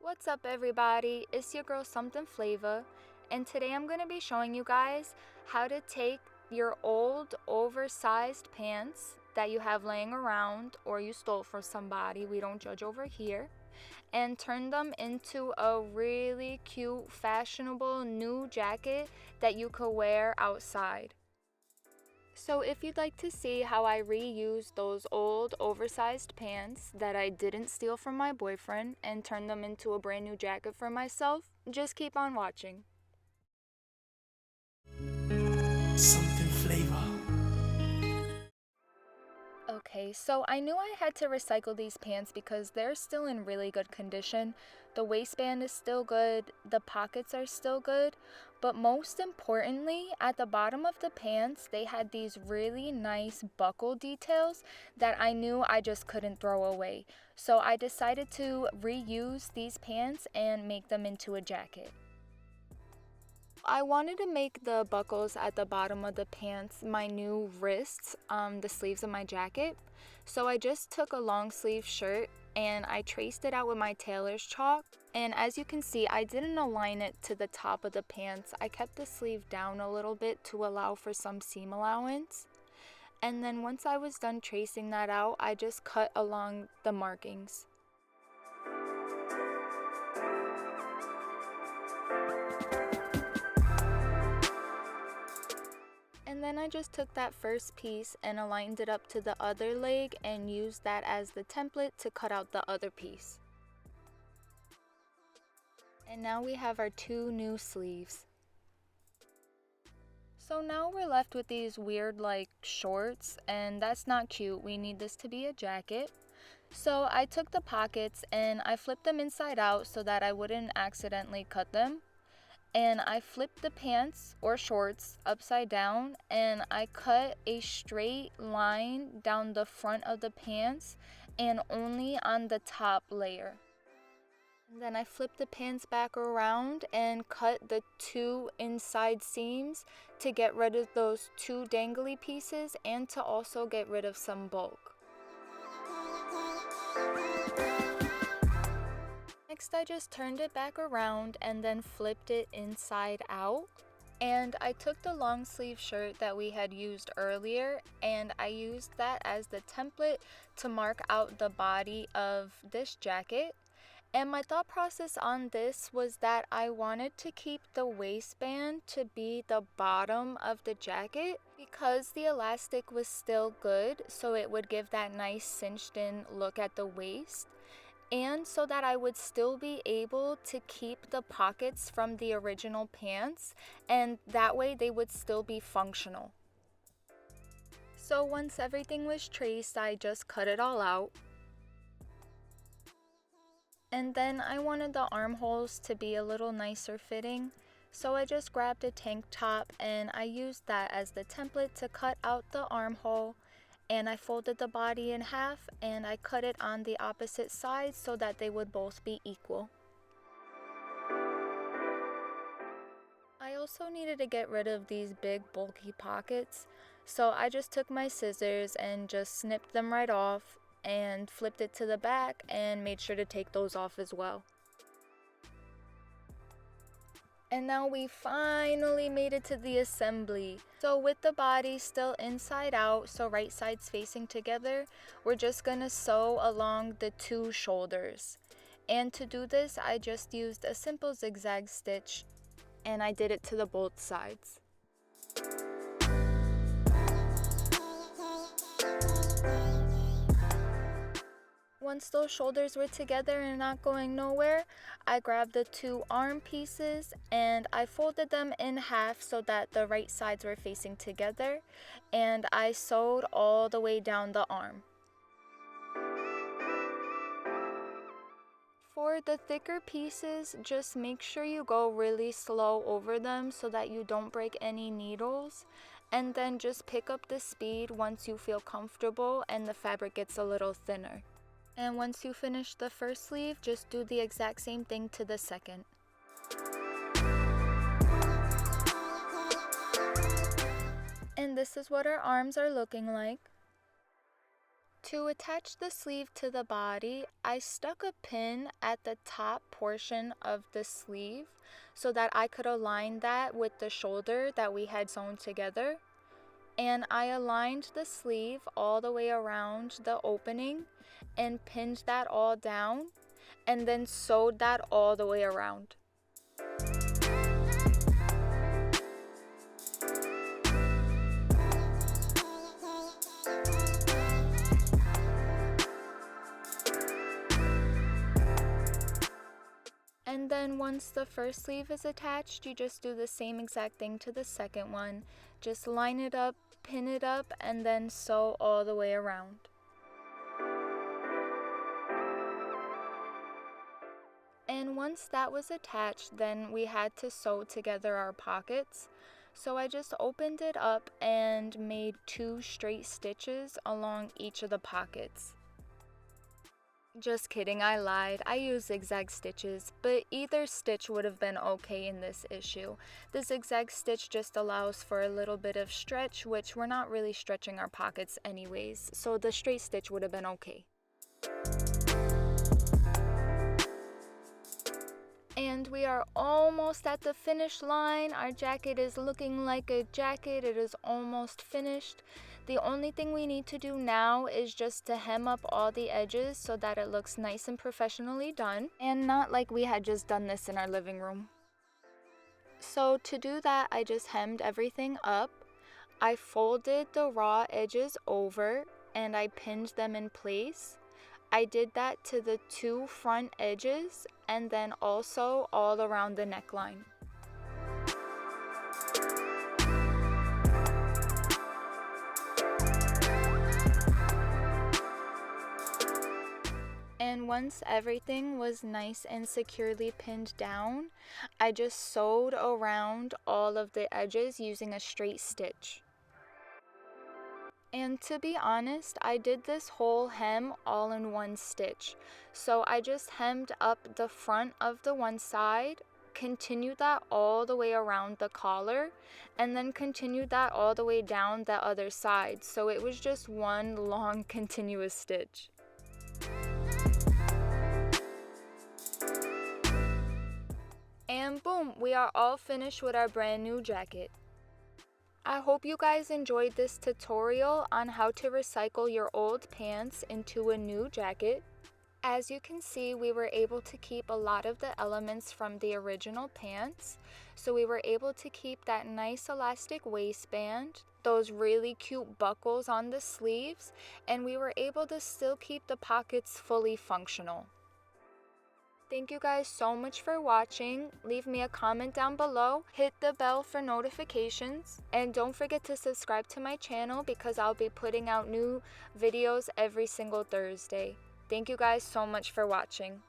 What's up everybody, it's your girl Something Flavor, and today I'm going to be showing you guys how to take your old oversized pants that you have laying around or you stole from somebody, we don't judge over here, and turn them into a really cute, fashionable new jacket that you could wear outside. So if you'd like to see how I reuse those old oversized pants that I didn't steal from my boyfriend and turn them into a brand new jacket for myself, just keep on watching. Something Flavor. Okay, so I knew I had to recycle these pants because they're still in really good condition. The waistband is still good, the pockets are still good, but most importantly, at the bottom of the pants, they had these really nice buckle details that I knew I just couldn't throw away. So I decided to reuse these pants and make them into a jacket. I wanted to make the buckles at the bottom of the pants my new wrists, the sleeves of my jacket. So I just took a long sleeve shirt and I traced it out with my tailor's chalk. And as you can see, I didn't align it to the top of the pants. I kept the sleeve down a little bit to allow for some seam allowance. And then once I was done tracing that out, I just cut along the markings. And then I just took that first piece and aligned it up to the other leg and used that as the template to cut out the other piece. And now we have our two new sleeves. So now we're left with these weird like shorts, and that's not cute. We need this to be a jacket. So I took the pockets and I flipped them inside out so that I wouldn't accidentally cut them. And I flipped the pants or shorts upside down and I cut a straight line down the front of the pants and only on the top layer. And then I flipped the pants back around and cut the two inside seams to get rid of those two dangly pieces and to also get rid of some bulk. Next, I just turned it back around and then flipped it inside out. And I took the long sleeve shirt that we had used earlier and I used that as the template to mark out the body of this jacket. And my thought process on this was that I wanted to keep the waistband to be the bottom of the jacket because the elastic was still good, so it would give that nice cinched in look at the waist. And so that I would still be able to keep the pockets from the original pants, and that way they would still be functional. So once everything was traced, I just cut it all out. And then I wanted the armholes to be a little nicer fitting, so I just grabbed a tank top and I used that as the template to cut out the armhole. And I folded the body in half and I cut it on the opposite side so that they would both be equal. I also needed to get rid of these big bulky pockets, so I just took my scissors and just snipped them right off and flipped it to the back and made sure to take those off as well. And now we finally made it to the assembly. So with the body still inside out, so right sides facing together, we're just gonna sew along the two shoulders. And to do this, I just used a simple zigzag stitch and I did it to the both sides. Once those shoulders were together and not going nowhere, I grabbed the two arm pieces and I folded them in half so that the right sides were facing together, and I sewed all the way down the arm. For the thicker pieces, just make sure you go really slow over them so that you don't break any needles, and then just pick up the speed once you feel comfortable and the fabric gets a little thinner. And once you finish the first sleeve, just do the exact same thing to the second. And this is what our arms are looking like. To attach the sleeve to the body, I stuck a pin at the top portion of the sleeve so that I could align that with the shoulder that we had sewn together. And I aligned the sleeve all the way around the opening and pinned that all down and then sewed that all the way around. And then once the first sleeve is attached, you just do the same exact thing to the second one. Just line it up, pin it up, and then sew all the way around. And once that was attached, then we had to sew together our pockets. So I just opened it up and made 2 straight stitches along each of the pockets. Just kidding, I lied. I used zigzag stitches, but either stitch would have been okay in this issue. The zigzag stitch just allows for a little bit of stretch, which we're not really stretching our pockets anyways, so the straight stitch would have been okay. And we are almost at the finish line. Our jacket is looking like a jacket. It is almost finished. The only thing we need to do now is just to hem up all the edges so that it looks nice and professionally done, and not like we had just done this in our living room. So to do that, I just hemmed everything up. I folded the raw edges over and I pinned them in place. I did that to the 2 front edges and then also all around the neckline. And once everything was nice and securely pinned down, I just sewed around all of the edges using a straight stitch. And to be honest, I did this whole hem all in one stitch. So I just hemmed up the front of the one side, continued that all the way around the collar, and then continued that all the way down the other side. So it was just one long continuous stitch. And boom, we are all finished with our brand new jacket. I hope you guys enjoyed this tutorial on how to recycle your old pants into a new jacket. As you can see, we were able to keep a lot of the elements from the original pants. So we were able to keep that nice elastic waistband, those really cute buckles on the sleeves, and we were able to still keep the pockets fully functional. Thank you guys so much for watching. Leave me a comment down below, hit the bell for notifications, and don't forget to subscribe to my channel because I'll be putting out new videos every single Thursday. Thank you guys so much for watching.